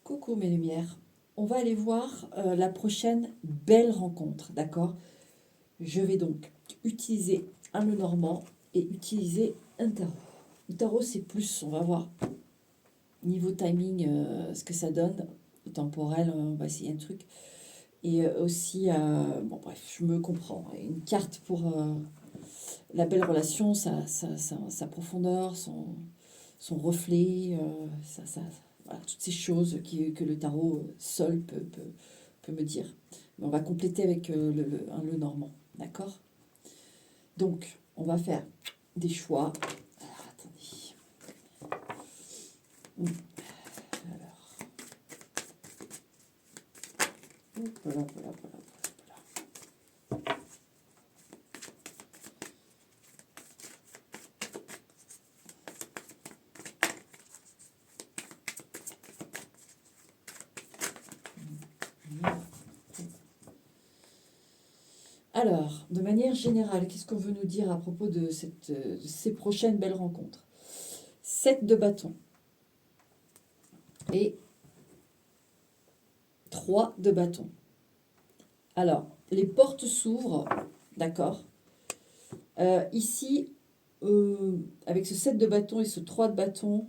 Coucou mes lumières. On va aller voir la prochaine belle rencontre, d'accord? Je vais donc utiliser un Lenormand et utiliser un tarot. Le tarot c'est plus, on va voir niveau timing ce que ça donne. Temporel, on va essayer un truc. Et aussi, bon bref, je me comprends. Une carte pour la belle relation, sa profondeur, son reflet, voilà, toutes ces choses que le tarot seul peut me dire. Mais on va compléter avec un Lenormand, d'accord? Donc, on va faire des choix. Alors, attendez. Alors, voilà, voilà, voilà. Alors, de manière générale, qu'est-ce qu'on veut nous dire à propos de ces prochaines belles rencontres? 7 de bâton et 3 de bâton. Alors, les portes s'ouvrent, d'accord? Ici, avec ce 7 de bâton et ce 3 de bâton,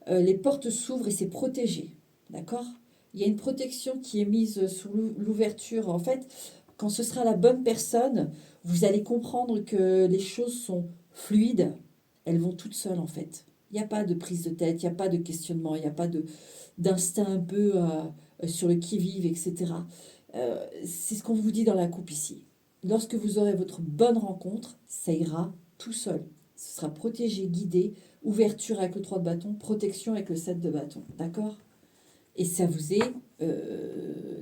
les portes s'ouvrent et c'est protégé, d'accord? Il y a une protection qui est mise sur l'ouverture. En fait, quand ce sera la bonne personne, vous allez comprendre que les choses sont fluides. Elles vont toutes seules, en fait. Il n'y a pas de prise de tête, il n'y a pas de questionnement, il n'y a pas d'instinct un peu sur le qui-vive, etc. C'est ce qu'on vous dit dans la coupe ici. Lorsque vous aurez votre bonne rencontre, ça ira tout seul. Ce sera protégé, guidé, ouverture avec le 3 de bâton, protection avec le 7 de bâton. D'accord? Et ça vous est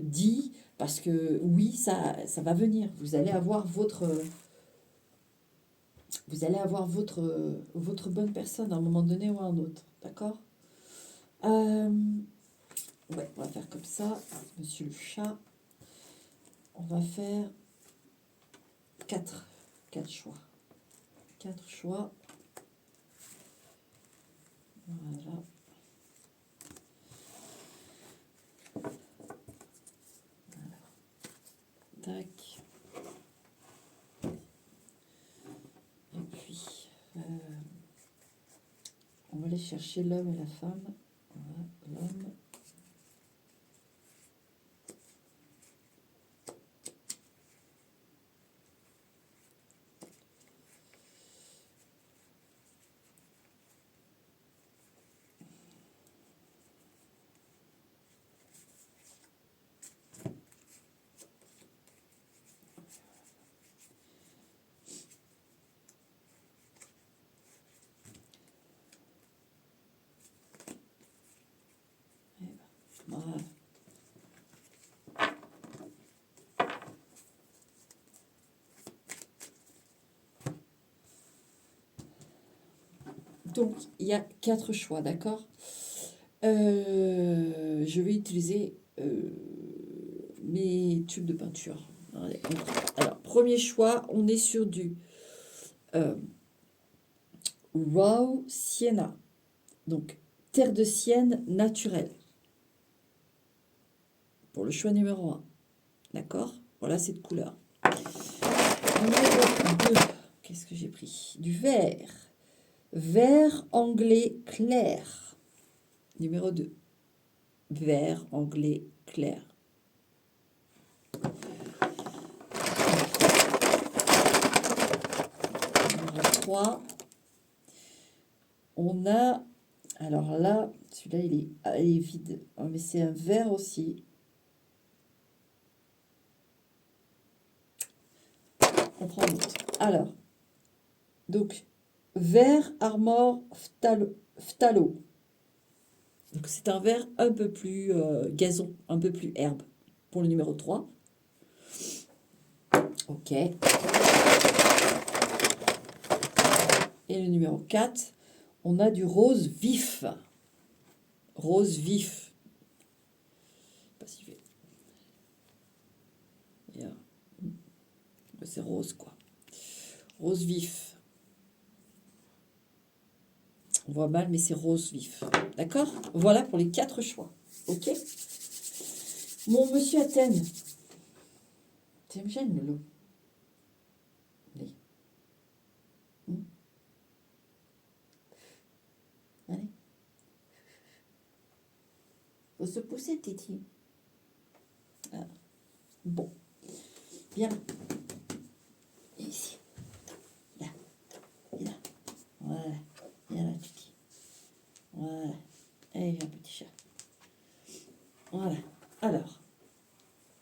dit, parce que oui, ça va venir. Vous allez avoir votre bonne personne à un moment donné ou à un autre. D'accord? Ouais, on va faire comme ça. Monsieur le chat. On va faire 4 choix. 4 choix. Voilà. Tac. Et puis, on va aller chercher l'homme et la femme. Voilà, l'homme. Voilà. Donc, il y a 4 choix, d'accord? Je vais utiliser mes tubes de peinture. Allez, alors, premier choix, on est sur du Raw Sienna. Donc, terre de sienne naturelle. Pour le choix numéro 1. D'accord? Voilà cette couleur. Numéro 2. Qu'est-ce que j'ai pris? Du vert. Vert anglais clair. Numéro 2. Vert anglais clair. Numéro 3. On a... Alors là, celui-là, il est vide. Oh, mais c'est un vert aussi. On prend l'autre. Alors, donc, vert Armor Phtalo. Donc, c'est un vert un peu plus gazon, un peu plus herbe pour le numéro 3. Ok. Et le numéro 4, on a du rose vif. Rose vif. Pas si vite. C'est rose, quoi. Rose vif. On voit mal, mais c'est rose vif. D'accord? Voilà pour les 4 choix. Ok. Mon monsieur Athènes. Tu me gênes, Lolo. Allez. Allez. Faut se pousser, Titi. Ah. Bon. Viens là. Viens ici. Là. Viens là. Voilà. Viens là, Titi. Voilà. Allez, viens, petit chat. Voilà. Alors.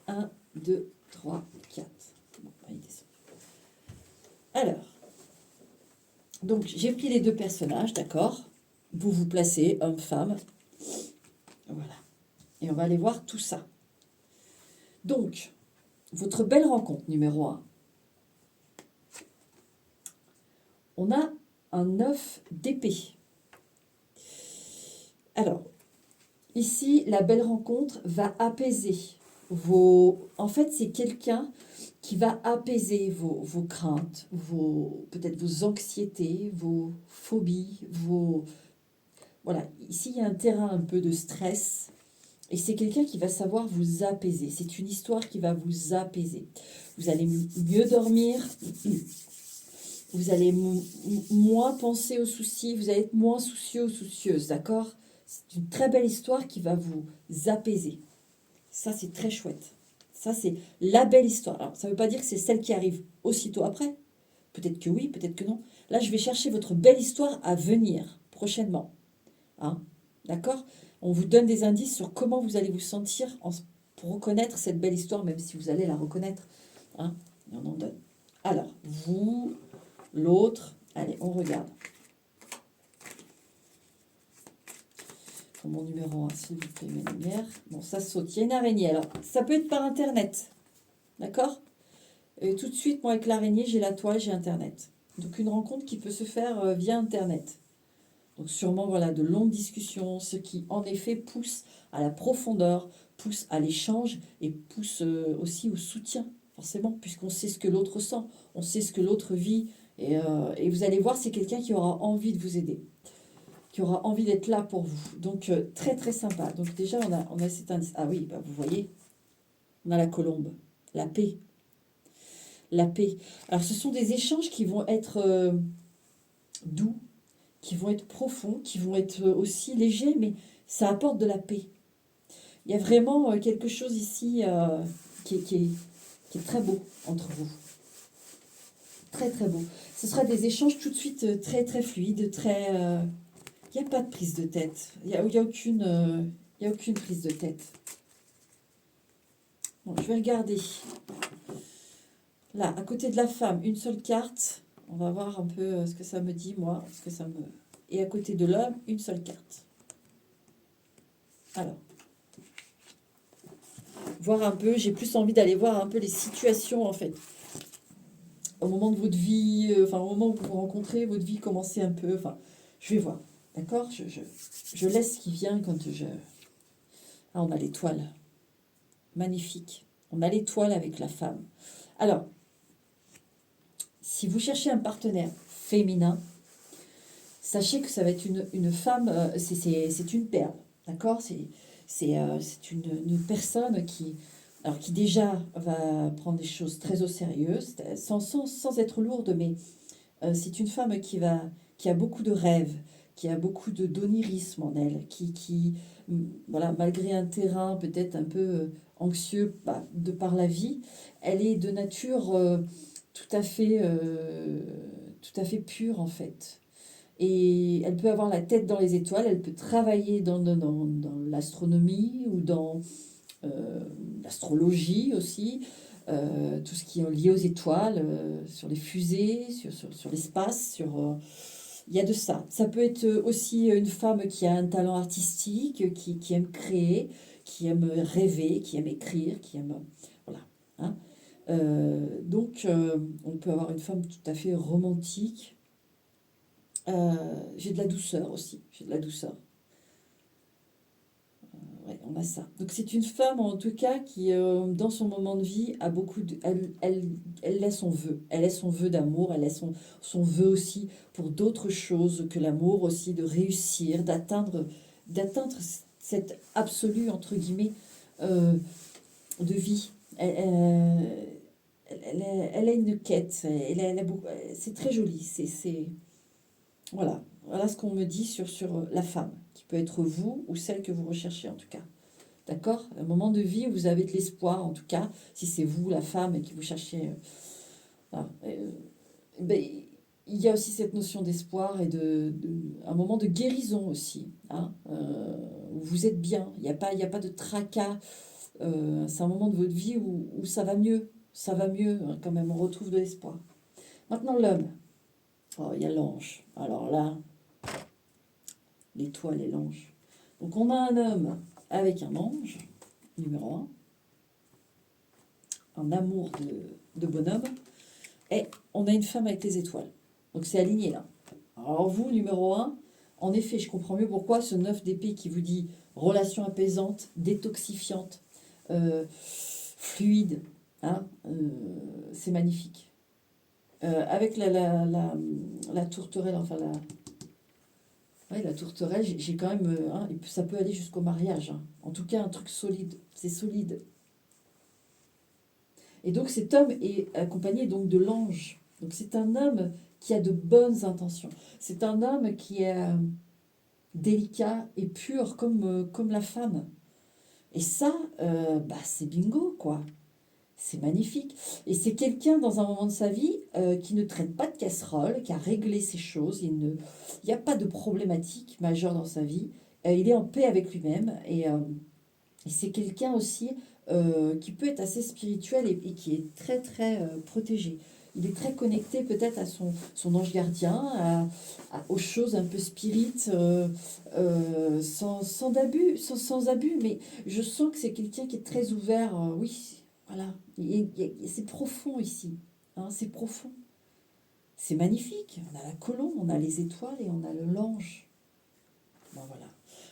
1, 2, 3, 4. Bon, il descend. Alors. Donc, j'ai pris les deux personnages, d'accord? Vous vous placez, homme, femme. Voilà. Et on va aller voir tout ça. Donc, votre belle rencontre numéro 1. On a un 9 d'épée. Alors, ici, la belle rencontre va apaiser vos... En fait, c'est quelqu'un qui va apaiser vos craintes, peut-être vos anxiétés, vos phobies, vos... Voilà, ici, il y a un terrain un peu de stress. Et c'est quelqu'un qui va savoir vous apaiser. C'est une histoire qui va vous apaiser. Vous allez mieux dormir. Vous allez moins penser aux soucis. Vous allez être moins soucieux ou soucieuse. D'accord? C'est une très belle histoire qui va vous apaiser. Ça, c'est très chouette. Ça, c'est la belle histoire. Alors, ça ne veut pas dire que c'est celle qui arrive aussitôt après. Peut-être que oui, peut-être que non. Là, je vais chercher votre belle histoire à venir prochainement. Hein? D'accord? On vous donne des indices sur comment vous allez vous sentir pour reconnaître cette belle histoire, même si vous allez la reconnaître. Hein? Et on en donne. Alors, vous, l'autre, allez, on regarde. Pour mon numéro 1, s'il vous plaît, mes lumières. Bon, ça saute. Il y a une araignée. Alors, ça peut être par Internet. D'accord? Et tout de suite, moi, avec l'araignée, j'ai la toile, j'ai Internet. Donc, une rencontre qui peut se faire via Internet. Donc sûrement, voilà, de longues discussions, ce qui, en effet, pousse à la profondeur, pousse à l'échange et pousse aussi au soutien, forcément, puisqu'on sait ce que l'autre sent, on sait ce que l'autre vit. Et vous allez voir, c'est quelqu'un qui aura envie de vous aider, qui aura envie d'être là pour vous. Donc, très, très sympa. Donc déjà, on a cet indice. Ah oui, bah, vous voyez, on a la colombe, la paix. La paix. Alors, ce sont des échanges qui vont être doux, qui vont être profonds, qui vont être aussi légers, mais ça apporte de la paix. Il y a vraiment quelque chose ici qui est très beau entre vous. Très, très beau. Ce sera des échanges tout de suite très, très fluides, très... Il n'y a pas de prise de tête. Il n'y a aucune prise de tête. Bon, je vais regarder. Là, à côté de la femme, une seule carte. On va voir un peu ce que ça me dit, moi. Ce que ça me... Et à côté de l'homme, une seule carte. Alors, voir un peu, j'ai plus envie d'aller voir un peu les situations, en fait. Au moment de votre vie, au moment où vous vous rencontrez, votre vie commençait un peu, je vais voir. D'accord? Je laisse ce qui vient quand je... Ah, on a l'étoile. Magnifique. On a l'étoile avec la femme. Alors, si vous cherchez un partenaire féminin, sachez que ça va être une femme, c'est une perle, d'accord? C'est une personne qui déjà va prendre des choses très au sérieux, sans être lourde, mais c'est une femme qui a beaucoup de rêves, qui a beaucoup d'onirisme en elle, voilà, malgré un terrain peut-être un peu anxieux de par la vie, elle est de nature tout à fait pure en fait. Et elle peut avoir la tête dans les étoiles, elle peut travailler dans l'astronomie ou dans l'astrologie aussi, tout ce qui est lié aux étoiles, sur les fusées, sur l'espace, il y a de ça. Ça peut être aussi une femme qui a un talent artistique, qui aime créer, qui aime rêver, qui aime écrire, qui aime... Voilà. Hein. Donc, on peut avoir une femme tout à fait romantique. J'ai de la douceur aussi. J'ai de la douceur. Ouais, on a ça. Donc c'est une femme en tout cas qui, dans son moment de vie, a beaucoup de... Elle laisse son vœu. Elle laisse son vœu d'amour, elle laisse son vœu aussi pour d'autres choses que l'amour aussi, de réussir, d'atteindre cette absolue, entre guillemets, de vie. Elle a une quête, c'est très joli. Voilà. Voilà ce qu'on me dit sur la femme, qui peut être vous ou celle que vous recherchez en tout cas. D'accord? Un moment de vie où vous avez de l'espoir, en tout cas, si c'est vous, la femme, et que vous cherchez. Voilà. Ben, il y a aussi cette notion d'espoir et un moment de guérison aussi, hein, où vous êtes bien. Il y a pas de tracas. C'est un moment de votre vie où ça va mieux. Ça va mieux, hein, quand même. On retrouve de l'espoir. Maintenant, l'homme. Oh, il y a l'ange. Alors là, l'étoile et l'ange. Donc, on a un homme avec un ange, numéro un amour de bonhomme, et on a une femme avec les étoiles. Donc, c'est aligné là. Alors, vous, numéro un, en effet, je comprends mieux pourquoi ce 9 d'épée qui vous dit relation apaisante, détoxifiante, fluide, hein, c'est magnifique. Avec la tourterelle, enfin ouais, la tourterelle, j'ai quand même, hein, ça peut aller jusqu'au mariage, hein. En tout cas, un truc solide, c'est solide. Et donc cet homme est accompagné donc de l'ange. Donc c'est un homme qui a de bonnes intentions. C'est un homme qui est délicat et pur comme la femme. Et ça, bah, c'est bingo, quoi. C'est magnifique. Et c'est quelqu'un dans un moment de sa vie qui ne traite pas de casserole, qui a réglé ses choses. Il n'y a pas de problématique majeure dans sa vie. Il est en paix avec lui-même. Et c'est quelqu'un aussi qui peut être assez spirituel et qui est très très protégé. Il est très connecté peut-être à son ange gardien, aux choses un peu spirites, sans abus, sans abus. Mais je sens que c'est quelqu'un qui est très ouvert. Oui, voilà. C'est profond ici. Hein, c'est profond. C'est magnifique. On a la colombe, on a les étoiles et on a l'ange. Bon, voilà.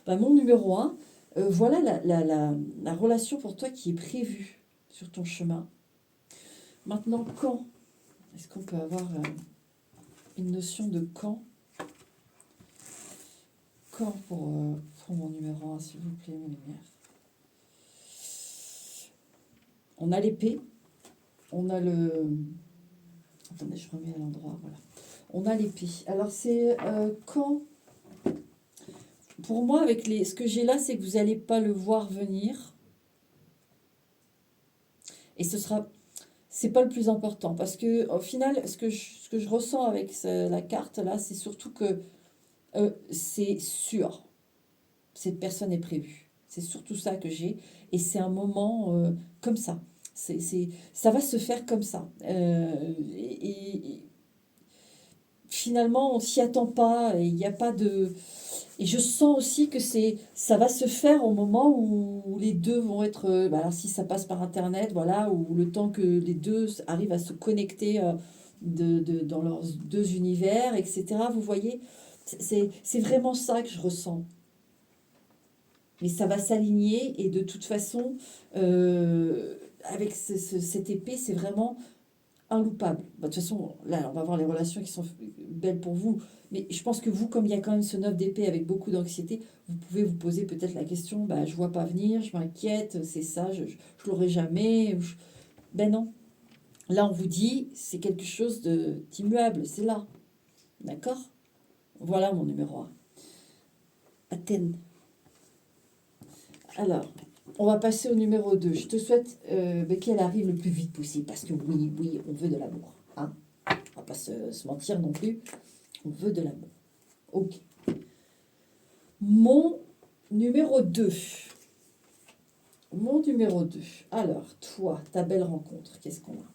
Ben, mon numéro un, voilà la relation pour toi qui est prévue sur ton chemin. Maintenant, quand? Est-ce qu'on peut avoir une notion de quand? Quand pour mon numéro un, s'il vous plaît, mes lumières? On a l'épée. On a le... Attendez, je remets à l'endroit, voilà. On a l'épée. Alors, c'est quand... Pour moi, avec ce que j'ai là, c'est que vous n'allez pas le voir venir. Et c'est pas le plus important. Parce que au final, ce que je ressens avec la carte là, c'est surtout que c'est sûr. Cette personne est prévue. C'est surtout ça que j'ai. Et c'est un moment comme ça. Ça va se faire comme ça. Et finalement, on s'y attend pas. Il n'y a pas de... Et je sens aussi que ça va se faire au moment où les deux vont être... bah alors si ça passe par Internet, voilà, ou le temps que les deux arrivent à se connecter dans leurs deux univers, etc. Vous voyez, c'est vraiment ça que je ressens. Mais ça va s'aligner et de toute façon, avec cette épée, c'est vraiment inloupable. Bah, de toute façon, là, on va voir les relations qui sont belles pour vous. Mais je pense que vous, comme il y a quand même ce 9 d'épée avec beaucoup d'anxiété, vous pouvez vous poser peut-être la question, bah, je vois pas venir, je m'inquiète, c'est ça, je l'aurai jamais. Ben non. Là, on vous dit, c'est quelque chose d'immuable, c'est là. D'accord? Voilà mon numéro 1. Athènes. Alors, on va passer au numéro 2. Je te souhaite qu'elle arrive le plus vite possible, parce que oui, oui, on veut de l'amour. Hein, on va pas se mentir non plus. On veut de l'amour. Ok. Mon numéro 2. Mon numéro 2. Alors, toi, ta belle rencontre, qu'est-ce qu'on a?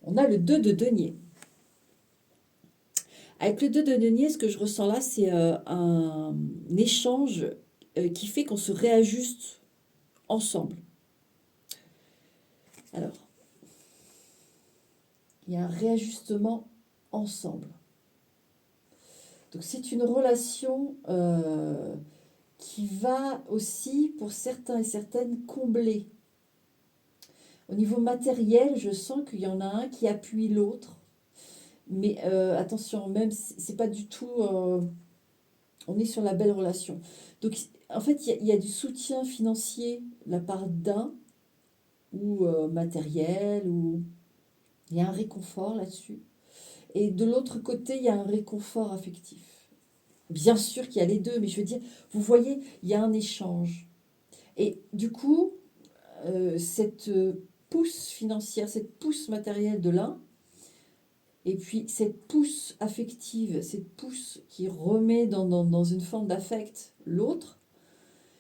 On a le 2 de denier. Avec le 2 de denier, ce que je ressens là, c'est un échange qui fait qu'on se réajuste ensemble. Alors, il y a un réajustement ensemble. Donc c'est une relation qui va aussi, pour certains et certaines, combler. Au niveau matériel, je sens qu'il y en a un qui appuie l'autre. Mais attention, même c'est pas du tout On est sur la belle relation. Donc, en fait, il y a du soutien financier de la part d'un, ou matériel, ou il y a un réconfort là-dessus. Et de l'autre côté, il y a un réconfort affectif. Bien sûr qu'il y a les deux, mais je veux dire, vous voyez, il y a un échange. Et du coup, cette pousse financière, cette pousse matérielle de l'un, et puis cette pousse affective, cette pousse qui remet dans une forme d'affect l'autre,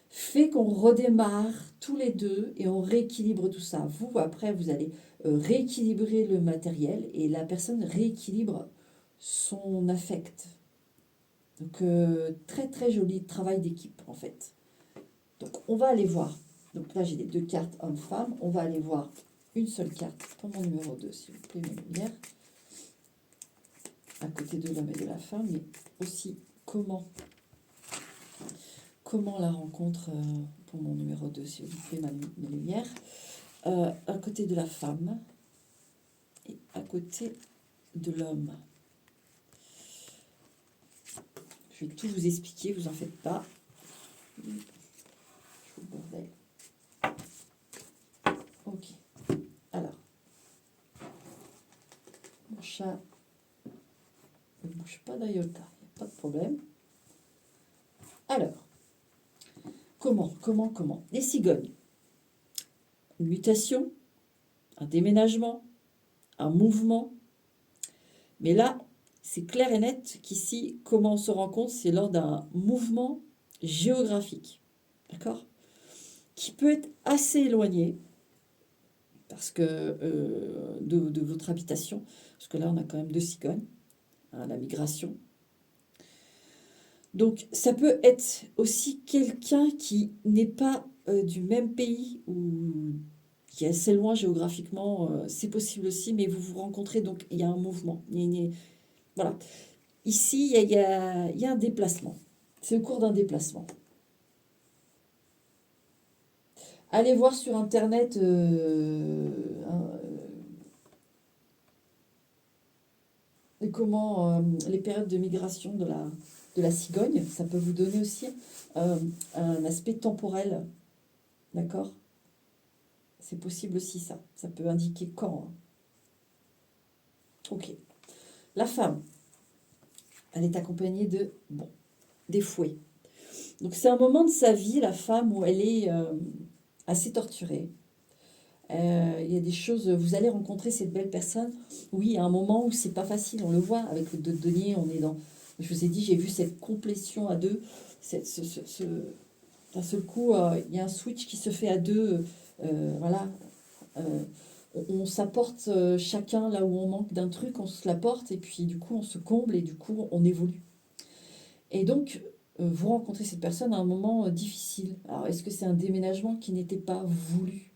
fait qu'on redémarre tous les deux et on rééquilibre tout ça. Vous, après, vous allez rééquilibrer le matériel et la personne rééquilibre son affect. Donc, très très joli travail d'équipe en fait. Donc, on va aller voir. Donc là, j'ai les deux cartes homme-femme. On va aller voir une seule carte pour mon numéro 2, s'il vous plaît, mes lumières. À côté de l'homme et de la femme, mais aussi comment la rencontre pour mon numéro 2, s'il vous plaît, mes lumières. À côté de la femme et à côté de l'homme. Je vais tout vous expliquer, vous en faites pas. Je vous le bordel. Ok. Alors, mon chat ne bouge pas d'iota, il n'y a pas de problème. Alors, comment les cigognes. Une mutation, un déménagement, un mouvement. Mais là, c'est clair et net qu'ici, comment on se rend compte, c'est lors d'un mouvement géographique. D'accord? Qui peut être assez éloigné parce que de votre habitation. Parce que là, on a quand même deux cigognes, hein, la migration. Donc, ça peut être aussi quelqu'un qui n'est pas du même pays ou qui est assez loin géographiquement. C'est possible aussi, mais vous vous rencontrez, donc il y a un mouvement. Voilà. Ici, il y a un déplacement. C'est au cours d'un déplacement. Allez voir sur Internet comment les périodes de migration de la cigogne. Ça peut vous donner aussi un aspect temporel. D'accord? C'est possible aussi ça. Ça peut indiquer quand. Hein. Ok. La femme, elle est accompagnée des fouets. Donc c'est un moment de sa vie, la femme, où elle est assez torturée. Il y a des choses, vous allez rencontrer cette belle personne. Oui, il y a un moment où c'est pas facile, on le voit avec le 2 de denier, on est dans. Je vous ai dit, j'ai vu cette complétion à deux. D'un seul coup, il y a un switch qui se fait à deux. Voilà. Euh, on s'apporte chacun là où on manque d'un truc, on se l'apporte et puis du coup on se comble et du coup on évolue. Et donc, vous rencontrez cette personne à un moment difficile. Alors, est-ce que c'est un déménagement qui n'était pas voulu?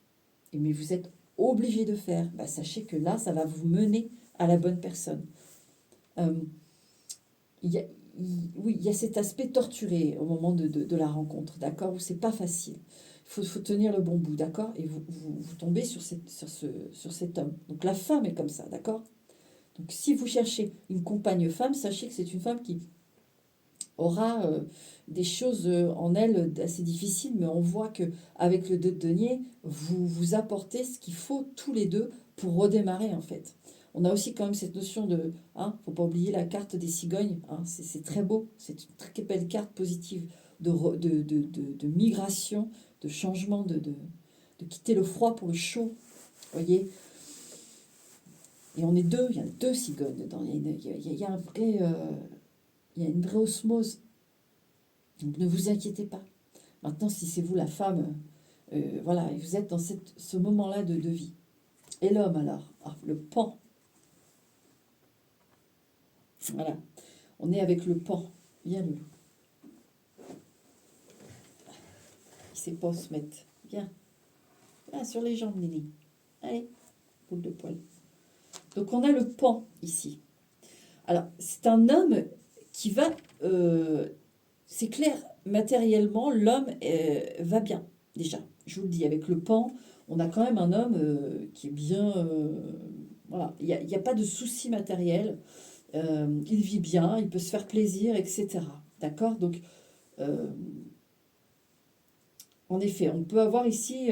Mais vous êtes obligé de faire, sachez que là, ça va vous mener à la bonne personne. Euh, il y a, oui, il y a cet aspect torturé au moment de la rencontre, d'accord, où c'est pas facile. Il faut tenir le bon bout, d'accord, et vous tombez sur cet homme. Donc la femme est comme ça, d'accord. Donc si vous cherchez une compagne femme, sachez que c'est une femme qui aura des choses en elle assez difficiles, mais on voit que avec le 2 de denier, vous apportez ce qu'il faut tous les deux pour redémarrer en fait. On a aussi quand même cette notion de, faut pas oublier la carte des cigognes, c'est très beau, c'est une très belle carte positive de migration, de changement, de quitter le froid pour le chaud, voyez. Et on est deux, il y a deux cigognes dedans, il y a un vrai, il y a une vraie osmose. Donc ne vous inquiétez pas. Maintenant, si c'est vous la femme, voilà, et vous êtes dans ce moment-là de vie. Et l'homme alors, le pan. Voilà, on est avec le pan. Viens, Loulou. Il sait pas se mettre. Viens. Viens sur les jambes, Nini. Allez, boule de poil. Donc on a le pan ici. Alors, c'est un homme qui va... c'est clair, matériellement, l'homme va bien, déjà. Je vous le dis, avec le pan, on a quand même un homme qui est bien... voilà, il n'y a pas de souci matériel. Il vit bien, il peut se faire plaisir, etc. D'accord? Donc, euh, en effet, on peut avoir ici,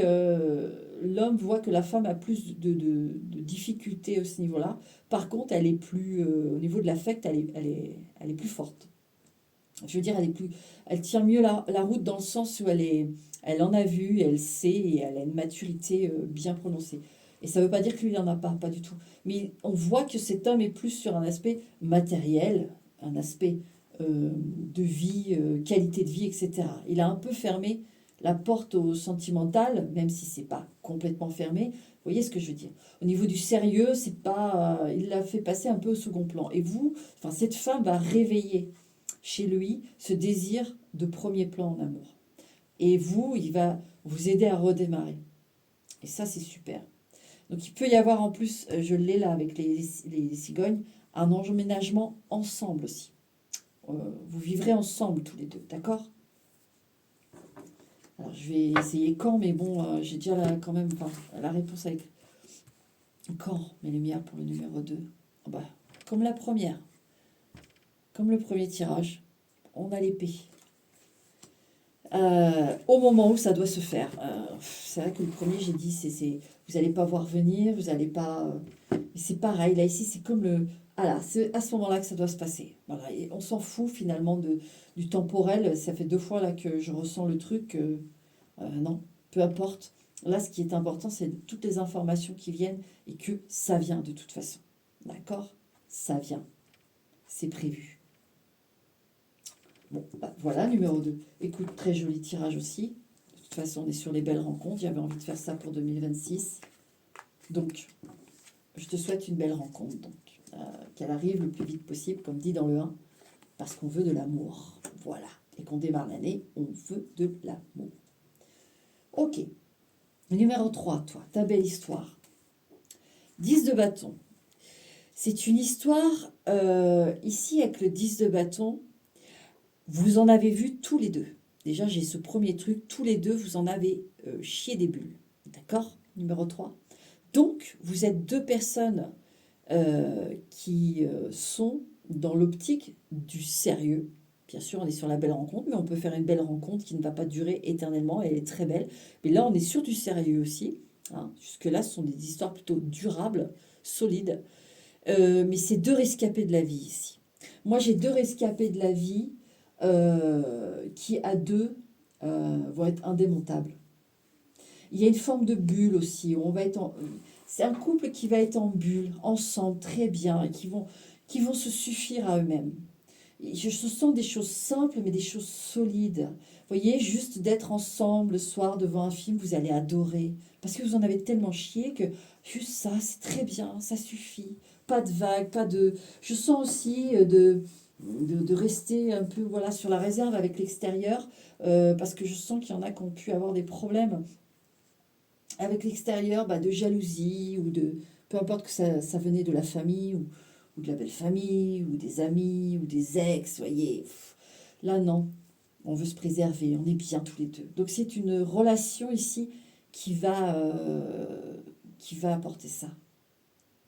l'homme voit que la femme a plus de difficultés à ce niveau-là. Par contre, elle est plus, au niveau de l'affect, elle est plus forte. Je veux dire, elle tient mieux la route dans le sens où elle en a vu, elle sait et elle a une maturité bien prononcée. Et ça ne veut pas dire que lui, il n'en a pas, pas du tout. Mais on voit que cet homme est plus sur un aspect matériel, un aspect de vie, qualité de vie, etc. Il a un peu fermé la porte au sentimental, même si c'est pas complètement fermé. Vous voyez ce que je veux dire? Au niveau du sérieux, c'est pas, il l'a fait passer un peu au second plan. Et vous, enfin, cette femme va réveiller chez lui ce désir de premier plan en amour. Et vous, il va vous aider à redémarrer. Et ça, c'est super. Donc il peut y avoir en plus, je l'ai là avec les cigognes, un emménagement ensemble aussi. Vous vivrez ensemble tous les deux, d'accord? Alors je vais essayer quand, mais bon, j'ai déjà quand même enfin, la réponse avec quand, mes lumières pour le numéro 2. Oh bah, comme la première, comme le premier tirage, on a l'épée. Au moment où ça doit se faire. C'est vrai que le premier, j'ai dit, vous n'allez pas voir venir, vous n'allez pas... mais c'est pareil, là, ici, c'est comme le... Ah là, c'est à ce moment-là que ça doit se passer. Voilà, et on s'en fout finalement du temporel. Ça fait 2 fois là que je ressens le truc. Non, peu importe. Là, ce qui est important, c'est toutes les informations qui viennent et que ça vient de toute façon. D'accord? Ça vient. C'est prévu. Bon, bah, voilà, numéro 2. Écoute, très joli tirage aussi. De toute façon, on est sur les belles rencontres. J'avais envie de faire ça pour 2026. Donc, je te souhaite une belle rencontre. Donc, qu'elle arrive le plus vite possible, comme dit dans le 1, parce qu'on veut de l'amour. Voilà. Et qu'on démarre l'année, on veut de l'amour. Ok. Numéro 3, toi, ta belle histoire. 10 de bâton. C'est une histoire, ici, avec le 10 de bâton, vous en avez vu tous les deux. Déjà, j'ai ce premier truc, tous les deux, vous en avez chié des bulles. D'accord? Numéro 3. Donc, vous êtes deux personnes qui sont dans l'optique du sérieux. Bien sûr, on est sur la belle rencontre, mais on peut faire une belle rencontre qui ne va pas durer éternellement. Elle est très belle. Mais là, on est sur du sérieux aussi. Hein. Jusque-là, ce sont des histoires plutôt durables, solides. Mais c'est deux rescapés de la vie ici. Moi, j'ai deux rescapés de la vie qui, à deux, vont être indémontables. Il y a une forme de bulle aussi. Où on va être c'est un couple qui va être en bulle, ensemble, très bien, et qui vont se suffire à eux-mêmes. Je sens des choses simples, mais des choses solides. Vous voyez, juste d'être ensemble le soir devant un film, vous allez adorer. Parce que vous en avez tellement chié que juste ça, c'est très bien, ça suffit. Pas de vagues, pas de... Je sens aussi de rester un peu voilà, sur la réserve avec l'extérieur, parce que je sens qu'il y en a qui ont pu avoir des problèmes avec l'extérieur, bah, de jalousie ou de... Peu importe que ça venait de la famille ou de la belle famille ou des amis ou des ex, voyez. Là, non. On veut se préserver, on est bien tous les deux. Donc c'est une relation ici qui va apporter ça.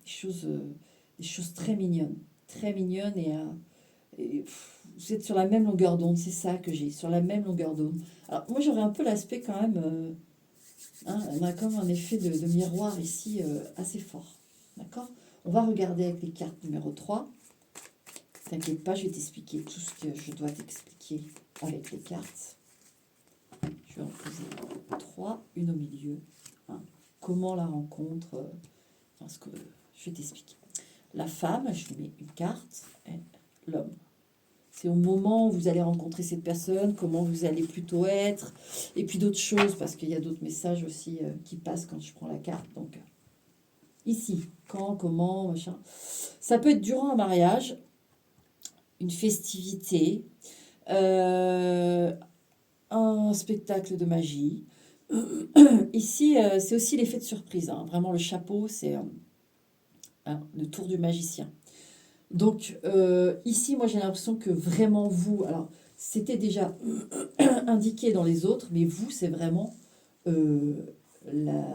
Des choses très mignonnes vous êtes sur la même longueur d'onde, c'est ça que j'ai, sur la même longueur d'onde. Alors moi j'aurais un peu l'aspect quand même, hein, on a comme un effet de miroir ici assez fort. D'accord? On va regarder avec les cartes numéro 3. T'inquiète pas, je vais t'expliquer tout ce que je dois t'expliquer avec les cartes. Je vais en poser 3, une au milieu. Hein. Comment la rencontre, ce que je vais t'expliquer. La femme, je lui mets une carte, et l'homme. C'est au moment où vous allez rencontrer cette personne, comment vous allez plutôt être, et puis d'autres choses, parce qu'il y a d'autres messages aussi qui passent quand je prends la carte. Donc, ici, quand, comment, machin. Ça peut être durant un mariage, une festivité, un spectacle de magie. Ici, c'est aussi l'effet de surprise. Hein. Vraiment, le chapeau, c'est le tour du magicien. Donc, ici, moi, j'ai l'impression que vraiment vous... Alors, c'était déjà indiqué dans les autres, mais vous, c'est vraiment euh, la,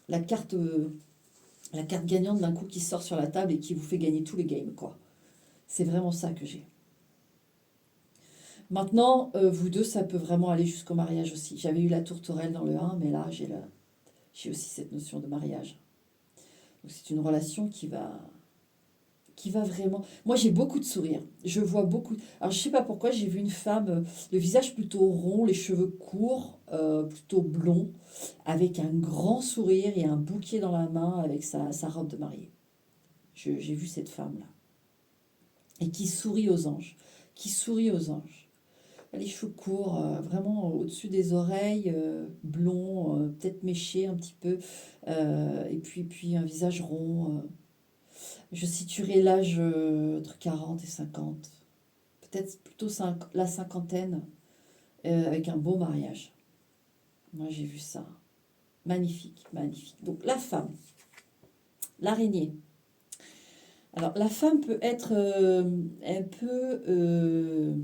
la carte... la carte gagnante d'un coup qui sort sur la table et qui vous fait gagner tous les games, quoi. C'est vraiment ça que j'ai. Maintenant, vous deux, ça peut vraiment aller jusqu'au mariage aussi. J'avais eu la tourterelle dans le 1, mais là, j'ai aussi cette notion de mariage. Donc c'est une relation qui va vraiment... Moi, j'ai beaucoup de sourires. Je vois beaucoup... Alors, je sais pas pourquoi, j'ai vu une femme, le visage plutôt rond, les cheveux courts, plutôt blonds, avec un grand sourire et un bouquet dans la main avec sa robe de mariée. J'ai vu cette femme-là. Et qui sourit aux anges. Qui sourit aux anges. Les cheveux courts, vraiment au-dessus des oreilles, blonds, peut-être méchés un petit peu, et puis un visage rond. Je situerai l'âge entre 40 et 50, peut-être plutôt la cinquantaine, avec un beau mariage. Moi, j'ai vu ça. Magnifique, magnifique. Donc, la femme, l'araignée. Alors, la femme peut être un peu,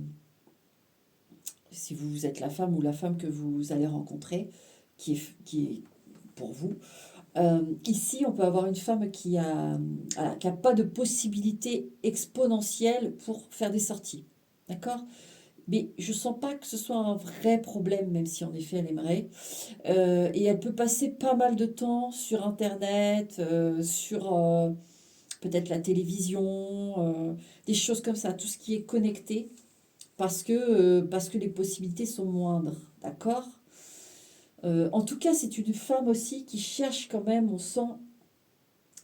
si vous êtes la femme ou la femme que vous allez rencontrer, qui est pour vous. Ici, on peut avoir une femme voilà, qui a pas de possibilité exponentielle pour faire des sorties. D'accord? Mais je sens pas que ce soit un vrai problème, même si en effet elle aimerait. Et elle peut passer pas mal de temps sur Internet, sur peut-être la télévision, des choses comme ça, tout ce qui est connecté, parce que les possibilités sont moindres. D'accord? En tout cas, c'est une femme aussi qui cherche quand même, on sent,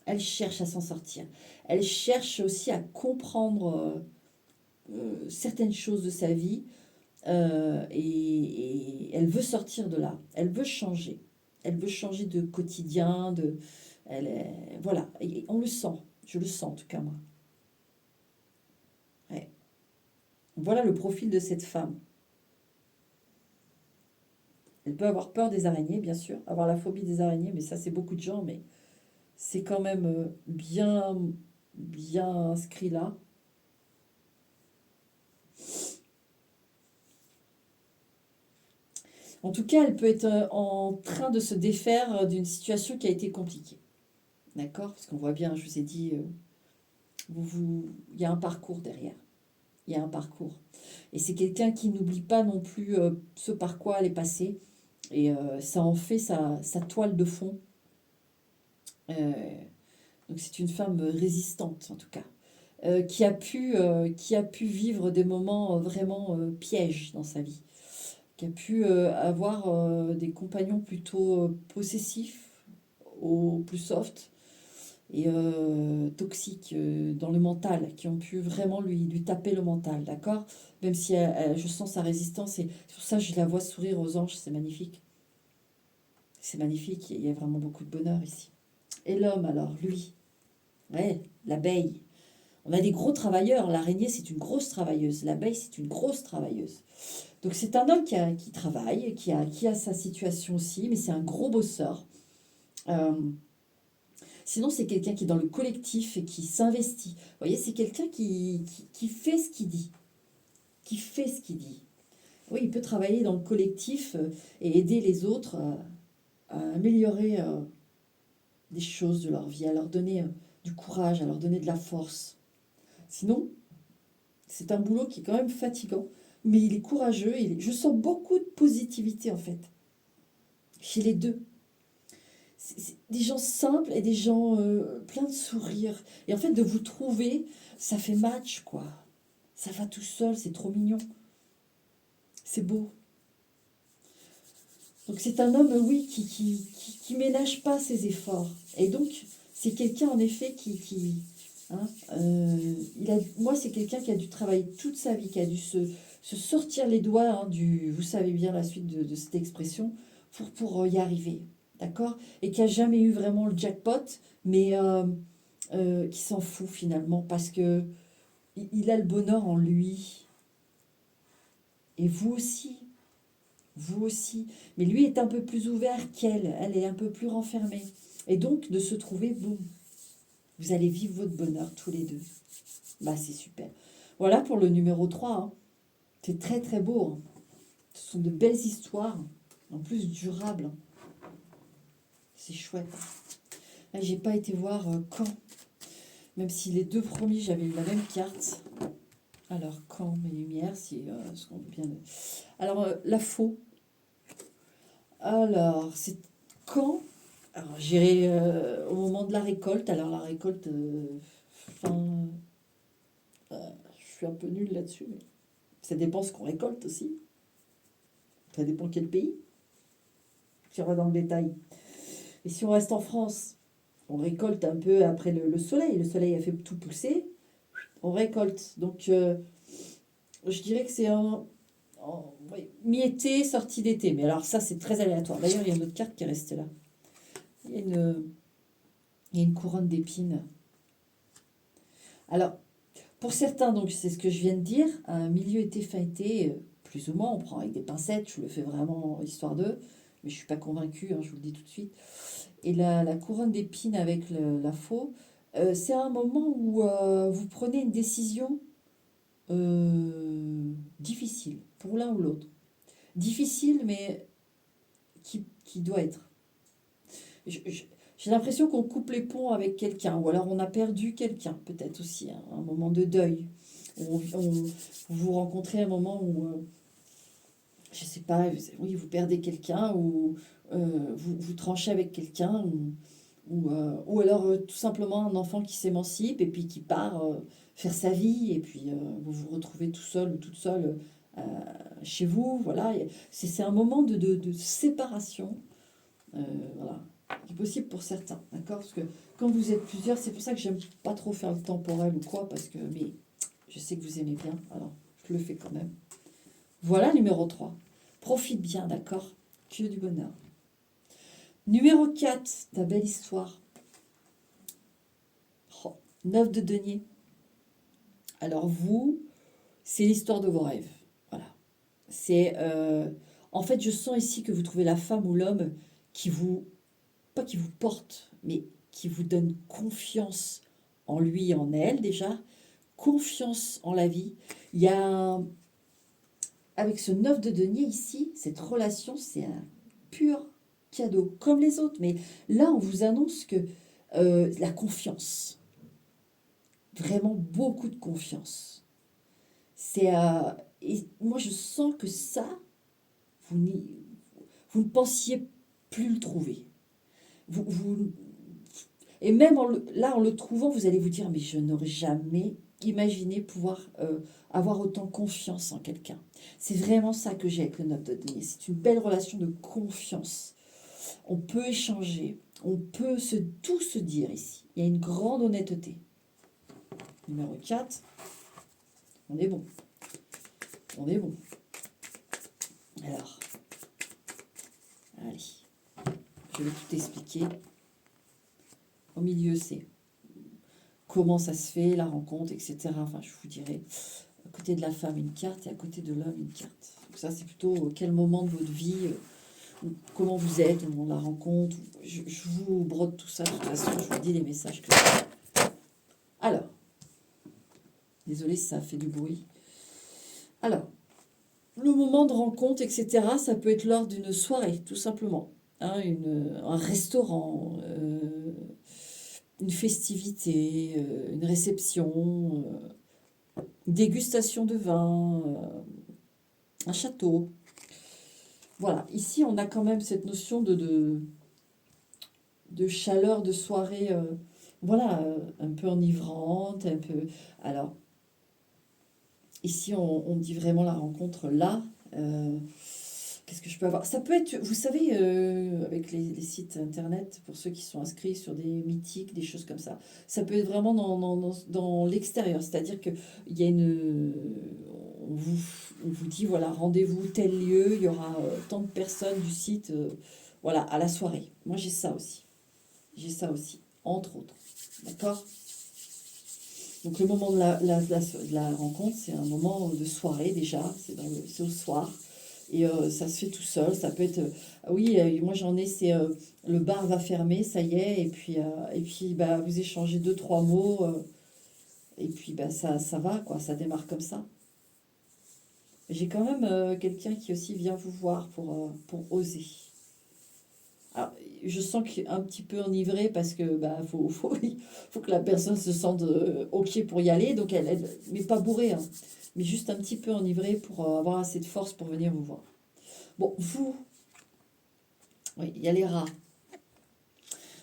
elle cherche à s'en sortir. Elle cherche aussi à comprendre certaines choses de sa vie, et elle veut sortir de là. Elle veut changer. Elle veut changer de quotidien, voilà, et on le sent. Je le sens en tout cas moi. Ouais. Voilà le profil de cette femme. Elle peut avoir peur des araignées, bien sûr, avoir la phobie des araignées, mais ça c'est beaucoup de gens, mais c'est quand même bien, bien inscrit là. En tout cas, elle peut être en train de se défaire d'une situation qui a été compliquée. D'accord? Parce qu'on voit bien, je vous ai dit, il y a un parcours derrière. Il y a un parcours. Et c'est quelqu'un qui n'oublie pas non plus ce par quoi elle est passée. Et ça en fait sa toile de fond. Euh, donc c'est une femme résistante, en tout cas. Qui a pu vivre des moments vraiment pièges dans sa vie. Qui a pu avoir des compagnons plutôt possessifs, au plus soft, et toxiques dans le mental, qui ont pu vraiment lui taper le mental, d'accord? Même si je sens sa résistance, et c'est pour ça que je la vois sourire aux anges, c'est magnifique. C'est magnifique, il y a vraiment beaucoup de bonheur ici. Et l'homme alors, lui, ouais, l'abeille. On a des gros travailleurs, l'araignée c'est une grosse travailleuse, l'abeille c'est une grosse travailleuse. Donc c'est un homme qui travaille, qui a sa situation aussi, mais c'est un gros bosseur. Euh, Sinon, c'est quelqu'un qui est dans le collectif et qui s'investit. Vous voyez, c'est quelqu'un qui fait ce qu'il dit. Qui fait ce qu'il dit. Oui, il peut travailler dans le collectif et aider les autres à améliorer des choses de leur vie, à leur donner du courage, à leur donner de la force. Sinon, c'est un boulot qui est quand même fatigant, mais il est courageux. Je sens beaucoup de positivité en fait, chez les deux. C'est des gens simples et des gens pleins de sourires. Et en fait, de vous trouver, ça fait match, quoi. Ça va tout seul, c'est trop mignon. C'est beau. Donc c'est un homme, oui, qui ménage pas ses efforts. Et donc, c'est quelqu'un, en effet, hein, moi, c'est quelqu'un qui a dû travailler toute sa vie, qui a dû se sortir les doigts, hein, vous savez bien la suite de cette expression, pour y arriver. D'accord? Et qui a jamais eu vraiment le jackpot, mais qui s'en fout finalement, parce que il a le bonheur en lui. Et vous aussi. Vous aussi. Mais lui est un peu plus ouvert qu'elle. Elle est un peu plus renfermée. Et donc, de se trouver, boum, vous allez vivre votre bonheur tous les deux. Bah, c'est super. Voilà pour le numéro 3, hein. C'est très très beau, hein. Ce sont de belles histoires, en plus durables. C'est chouette. Là, j'ai pas été voir quand. Même si les deux premiers, j'avais eu la même carte. Alors, quand mes lumières, si ce qu'on veut bien. Alors, la faux. Alors, c'est quand? Alors, j'irai au moment de la récolte. Alors, la récolte, fin. Je suis un peu nulle là-dessus, mais ça dépend ce qu'on récolte aussi. Ça dépend quel pays. Si on va dans le détail. Et si on reste en France, on récolte un peu après le soleil. Le soleil a fait tout pousser. On récolte. Donc, je dirais que c'est oui, mi-été, sortie d'été. Mais alors ça, c'est très aléatoire. D'ailleurs, il y a une autre carte qui est restée là. Il y a il y a une couronne d'épines. Alors, pour certains, donc c'est ce que je viens de dire, un milieu été fin été, plus ou moins, on prend avec des pincettes, je le fais vraiment histoire d'eux, mais je ne suis pas convaincue, hein, je vous le dis tout de suite. Et la couronne d'épines avec la faux, c'est un moment où vous prenez une décision difficile, pour l'un ou l'autre. Difficile, mais qui doit être. Je- je- J'ai l'impression qu'on coupe les ponts avec quelqu'un, ou alors on a perdu quelqu'un, peut-être aussi, hein, un moment de deuil. Vous rencontrez un moment où, je sais pas, oui, vous perdez quelqu'un, ou vous tranchez avec quelqu'un, ou alors tout simplement un enfant qui s'émancipe et puis qui part faire sa vie, et puis vous vous retrouvez tout seul ou toute seule euh, chez vous. Voilà, c'est un moment de séparation. Voilà, qui est possible pour certains, d'accord? Parce que quand vous êtes plusieurs, c'est pour ça que j'aime pas trop faire le temporel ou quoi, parce que, mais je sais que vous aimez bien, alors je le fais quand même. Voilà, numéro 3. Profite bien, d'accord? Que du bonheur. Numéro 4, ta belle histoire. Oh, 9 de denier. Alors vous, c'est l'histoire de vos rêves. Voilà. C'est, en fait, je sens ici que vous trouvez la femme ou l'homme qui vous, pas qui vous porte, mais qui vous donne confiance en lui et en elle déjà, confiance en la vie. Il y a, avec ce 9 de denier ici, cette relation, c'est un pur cadeau, comme les autres. Mais là, on vous annonce que la confiance, vraiment beaucoup de confiance. C'est, et moi, je sens que ça, vous, vous ne pensiez plus le trouver. Vous, et même là, en le trouvant, vous allez vous dire, mais je n'aurais jamais imaginé pouvoir avoir autant confiance en quelqu'un. C'est vraiment ça que j'ai avec le 9 de denier. C'est une belle relation de confiance. On peut échanger, on peut tout se dire ici. Il y a une grande honnêteté. Numéro 4, on est bon. On est bon. Alors, allez, je vais tout expliquer. Au milieu, c'est comment ça se fait, la rencontre, etc. Enfin, je vous dirai. À côté de la femme, une carte, et à côté de l'homme, une carte. Donc ça, c'est plutôt quel moment de votre vie, comment vous êtes au moment de la rencontre. Je vous brode tout ça, de toute façon, je vous dis les messages que j'ai. Alors, désolé si ça fait du bruit. Alors, le moment de rencontre, etc., ça peut être lors d'une soirée, tout simplement. Hein, un restaurant, une festivité, une réception, une dégustation de vin, un château. Voilà, ici on a quand même cette notion de chaleur de soirée, voilà, un peu enivrante, un peu. Alors, ici on dit vraiment la rencontre là. Qu'est-ce que je peux avoir? Ça peut être, vous savez, avec les sites internet, pour ceux qui sont inscrits sur des mythiques, des choses comme ça peut être vraiment dans l'extérieur. C'est-à-dire qu'il y a on vous, on vous dit, voilà, rendez-vous tel lieu, il y aura tant de personnes du site, voilà, à la soirée. Moi, j'ai ça aussi. J'ai ça aussi, entre autres. D'accord? Donc, le moment de la rencontre, c'est un moment de soirée déjà, c'est au soir. Et ça se fait tout seul. Ça peut être. Ah oui, moi j'en ai, c'est le bar va fermer, ça y est, et puis bah, vous échangez deux, trois mots, et puis bah, ça va, quoi, ça démarre comme ça. J'ai quand même quelqu'un qui aussi vient vous voir pour oser. Alors, je sens qu'il est un petit peu enivré parce que bah, faut que la personne se sente OK pour y aller. Donc, mais pas bourrée, hein, mais juste un petit peu enivré pour avoir assez de force pour venir vous voir. Bon, vous, oui, il y a les rats.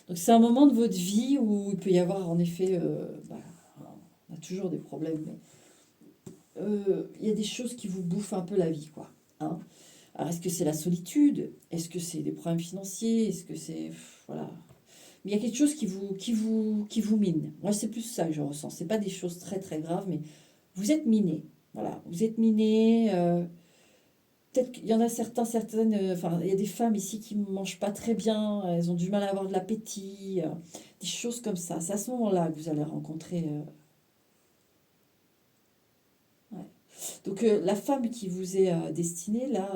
Donc, c'est un moment de votre vie où il peut y avoir en effet, bah, on a toujours des problèmes, mais il y a des choses qui vous bouffent un peu la vie, quoi. Hein. Alors, est-ce que c'est la solitude? Est-ce que c'est des problèmes financiers? Est-ce que c'est... Voilà. Mais il y a quelque chose qui vous mine. Moi, c'est plus ça que je ressens. C'est pas des choses très, très graves, mais vous êtes miné. Voilà. Vous êtes miné. Peut-être qu'il y en a certaines... Enfin, il y a des femmes ici qui ne mangent pas très bien. Elles ont du mal à avoir de l'appétit. Des choses comme ça. C'est à ce moment-là que vous allez rencontrer... Ouais. Donc la femme qui vous est destinée, là,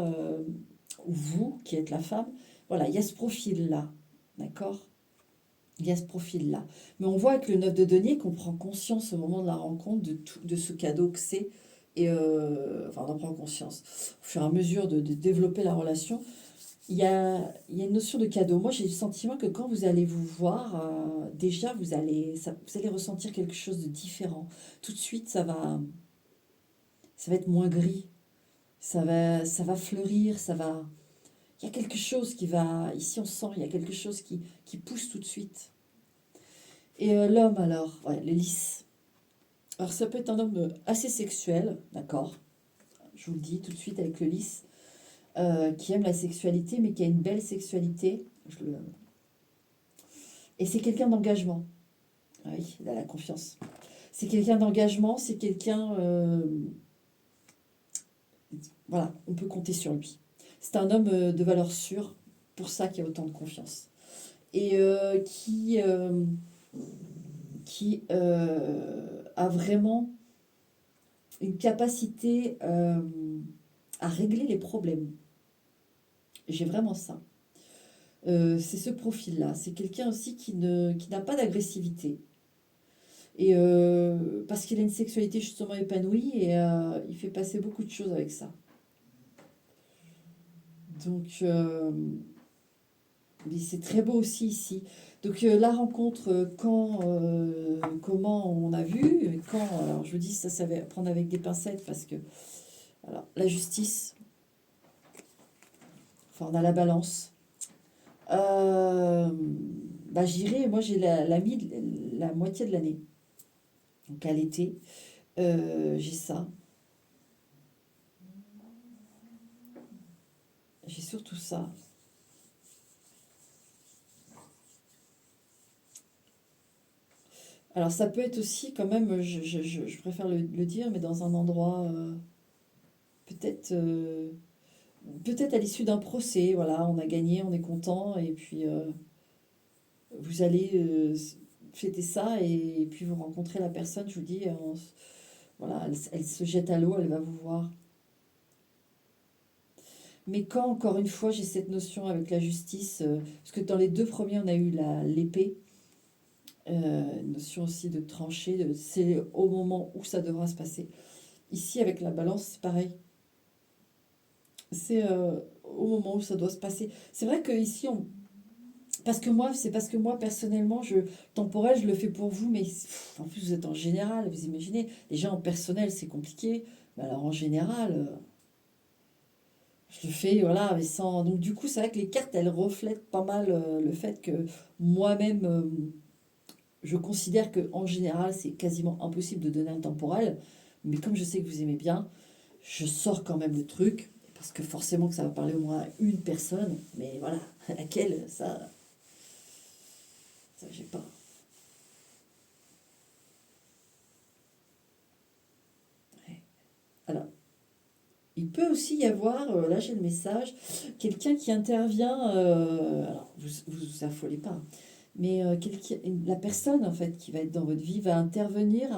ou vous qui êtes la femme, voilà, il y a ce profil-là, d'accord? Il y a ce profil-là. Mais on voit avec le 9 de denier qu'on prend conscience au moment de la rencontre de, tout, de ce cadeau que c'est. Et enfin, on en prend conscience. Au fur et à mesure de développer la relation, il y a une notion de cadeau. Moi, j'ai le sentiment que quand vous allez vous voir, déjà, vous allez ressentir quelque chose de différent. Tout de suite, ça va être moins gris. Ça va fleurir, ça va... Il y a quelque chose qui va... Ici, on sent, il y a quelque chose qui pousse tout de suite. Et l'homme, alors, ouais, le lys. Alors, ça peut être un homme assez sexuel, d'accord? Je vous le dis tout de suite avec le lys, qui aime la sexualité, mais qui a une belle sexualité. Et c'est quelqu'un d'engagement. Ah oui, il a la confiance. C'est quelqu'un d'engagement, c'est quelqu'un... voilà, on peut compter sur lui. C'est un homme de valeur sûre, pour ça qu'il y a autant de confiance. Et qui a vraiment une capacité à régler les problèmes. J'ai vraiment ça. C'est ce profil-là. C'est quelqu'un aussi qui n'a pas d'agressivité. Et parce qu'il a une sexualité justement épanouie et il fait passer beaucoup de choses avec ça. Donc, mais c'est très beau aussi ici. Donc la rencontre, comment on a vu, quand, alors je vous dis ça va prendre avec des pincettes parce que, alors la justice, enfin on a la balance. Euh, Bah j'irai, moi j'ai la moitié de l'année. Donc à l'été, j'ai ça, j'ai surtout ça. Alors ça peut être aussi quand même, je préfère le dire, mais dans un endroit peut-être peut-être à l'issue d'un procès, voilà, on a gagné, on est content, et puis vous allez fêter ça, et puis vous rencontrez la personne, je vous dis, voilà, elle se jette à l'eau, elle va vous voir. Mais quand, encore une fois, j'ai cette notion avec la justice, parce que dans les deux premiers, on a eu l'épée, notion aussi de trancher, c'est au moment où ça devra se passer. Ici, avec la balance, c'est pareil. C'est au moment où ça doit se passer. C'est vrai que ici, parce que moi, personnellement, temporel, je le fais pour vous, mais en plus, vous êtes en général, vous imaginez. Déjà, en personnel, c'est compliqué. Mais alors, en général, je le fais, voilà, mais sans. Donc, du coup, c'est vrai que les cartes, elles reflètent pas mal le fait que moi-même, je considère que en général, c'est quasiment impossible de donner un temporel. Mais comme je sais que vous aimez bien, je sors quand même le truc. Parce que forcément que ça va parler au moins à une personne. Mais voilà, laquelle, ça j'ai pas. Ouais. Alors, il peut aussi y avoir, là j'ai le message, quelqu'un qui intervient. Alors, vous affolez pas. Mais la personne en fait qui va être dans votre vie va intervenir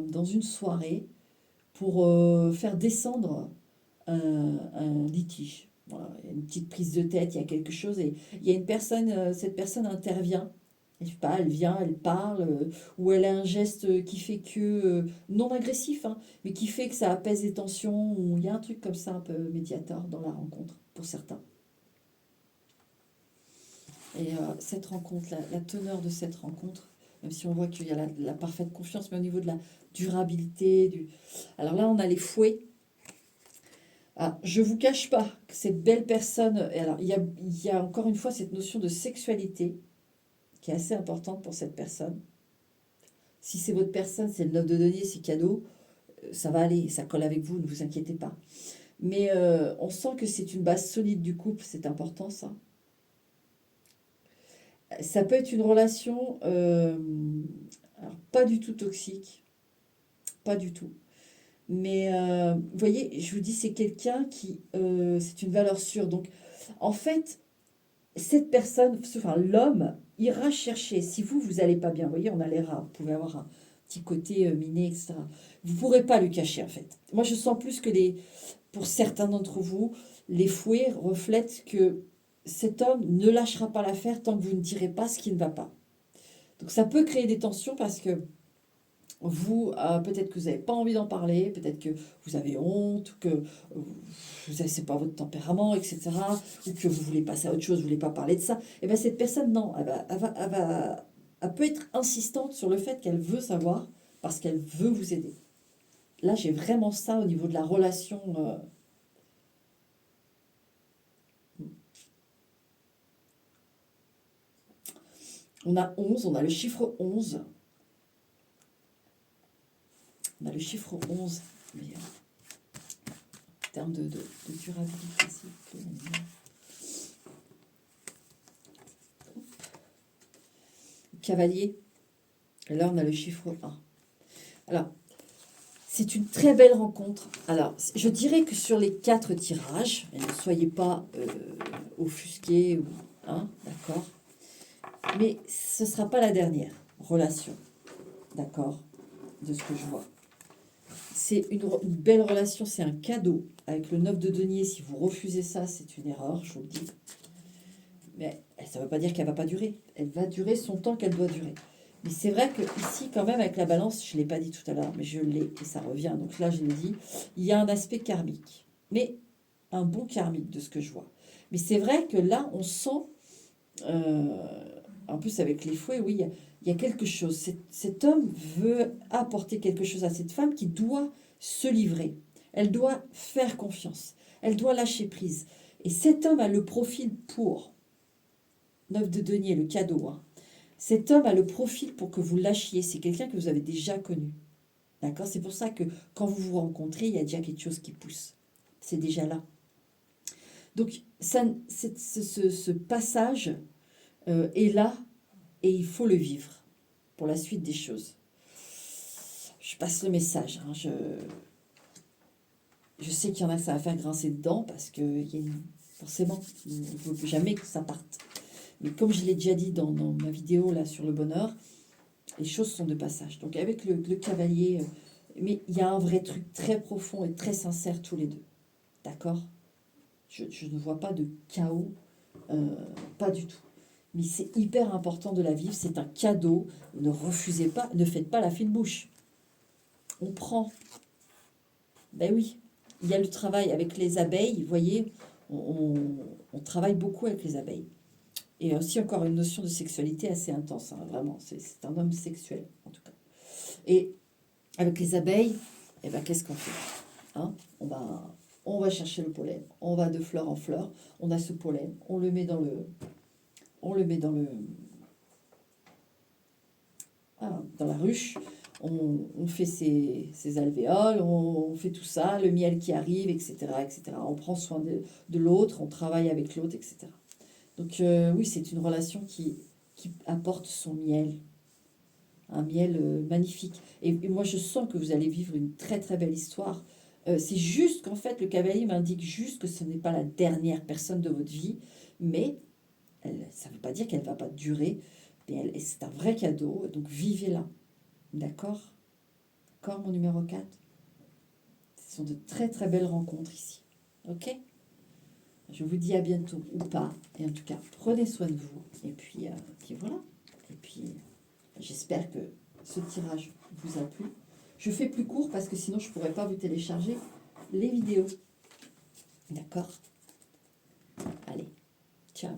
dans une soirée pour faire descendre un litige. Voilà, il y a une petite prise de tête, il y a quelque chose et il y a une personne, cette personne intervient. Je sais pas, elle vient, elle parle, ou elle a un geste qui fait que, non agressif, hein, mais qui fait que ça apaise les tensions, ou il y a un truc comme ça un peu médiateur dans la rencontre, pour certains. Et cette rencontre, la teneur de cette rencontre, même si on voit qu'il y a la parfaite confiance, mais au niveau de la durabilité, alors là, on a les fouets. Ah, je ne vous cache pas que cette belle personne, et alors il y a encore une fois cette notion de sexualité qui est assez importante pour cette personne. Si c'est votre personne, c'est le 9 de denier, c'est cadeau, ça va aller, ça colle avec vous, ne vous inquiétez pas. Mais on sent que c'est une base solide du couple, c'est important ça. Ça peut être une relation alors, pas du tout toxique, pas du tout. Mais vous voyez, je vous dis, c'est quelqu'un qui, c'est une valeur sûre. Donc, en fait, cette personne, enfin l'homme, ira chercher. Si vous n'allez pas bien, vous voyez, on a les rats, vous pouvez avoir un petit côté miné, etc. Vous ne pourrez pas lui cacher, en fait. Moi, je sens plus que pour certains d'entre vous, les fouets reflètent que cet homme ne lâchera pas l'affaire tant que vous ne direz pas ce qui ne va pas. Donc, ça peut créer des tensions parce que vous, peut-être que vous n'avez pas envie d'en parler, peut-être que vous avez honte, ou que c'est pas votre tempérament, etc., ou que vous voulez passer à autre chose, vous voulez pas parler de ça. Et bien cette personne, non, elle peut être insistante sur le fait qu'elle veut savoir parce qu'elle veut vous aider. Là, j'ai vraiment ça au niveau de la relation. On a 11, on a le chiffre 11. On a le chiffre 11, mais en termes de durabilité, s'il vous plaît. Cavalier. Et là, on a le chiffre 1. Alors, c'est une très belle rencontre. Alors, je dirais que sur les 4 tirages, et ne soyez pas offusqués, hein, d'accord, mais ce ne sera pas la dernière relation, d'accord, de ce que je vois. C'est une belle relation, c'est un cadeau. Avec le 9 de denier, si vous refusez ça, c'est une erreur, je vous le dis. Mais ça ne veut pas dire qu'elle ne va pas durer. Elle va durer son temps qu'elle doit durer. Mais c'est vrai que ici, quand même, avec la balance, je ne l'ai pas dit tout à l'heure, mais je l'ai, et ça revient. Donc là, je l'ai dit, il y a un aspect karmique. Mais un bon karmique de ce que je vois. Mais c'est vrai que là, on sent, en plus avec les fouets, oui, il y a quelque chose. Cet homme veut apporter quelque chose à cette femme qui doit se livrer. Elle doit faire confiance. Elle doit lâcher prise. Et cet homme a le profil pour. 9 de denier, le cadeau. Hein. Cet homme a le profil pour que vous lâchiez. C'est quelqu'un que vous avez déjà connu. D'accord? C'est pour ça que quand vous vous rencontrez, il y a déjà quelque chose qui pousse. C'est déjà là. Donc, ce passage est là et il faut le vivre pour la suite des choses. Je passe le message. Hein. Je sais qu'il y en a que ça va faire grincer dedans parce que forcément, il ne faut jamais que ça parte. Mais comme je l'ai déjà dit dans ma vidéo là sur le bonheur, les choses sont de passage. Donc avec le cavalier, mais il y a un vrai truc très profond et très sincère tous les deux. D'accord? Je ne vois pas de chaos, pas du tout. Mais c'est hyper important de la vivre, c'est un cadeau. Ne refusez pas, ne faites pas la fine bouche. On prend. Ben oui, il y a le travail avec les abeilles, vous voyez, on travaille beaucoup avec les abeilles. Et aussi encore une notion de sexualité assez intense, hein, vraiment. C'est un homme sexuel, en tout cas. Et avec les abeilles, eh ben, qu'est-ce qu'on fait hein on va chercher le pollen. On va de fleur en fleur. On a ce pollen. On le met dans le... dans la ruche. On fait ses alvéoles. On fait tout ça. Le miel qui arrive, etc. etc. On prend soin de l'autre. On travaille avec l'autre, etc. Donc oui, c'est une relation qui apporte son miel, un miel magnifique. Et moi, je sens que vous allez vivre une très très belle histoire. C'est juste qu'en fait, le cavalier m'indique juste que ce n'est pas la dernière personne de votre vie, mais ça ne veut pas dire qu'elle ne va pas durer, mais c'est un vrai cadeau, donc vivez-la. D'accord? D'accord, mon numéro 4. Ce sont de très très belles rencontres ici. Ok? Je vous dis à bientôt ou pas. Et en tout cas, prenez soin de vous. Et puis voilà. Et puis, j'espère que ce tirage vous a plu. Je fais plus court parce que sinon, je ne pourrais pas vous télécharger les vidéos. D'accord? Allez, ciao.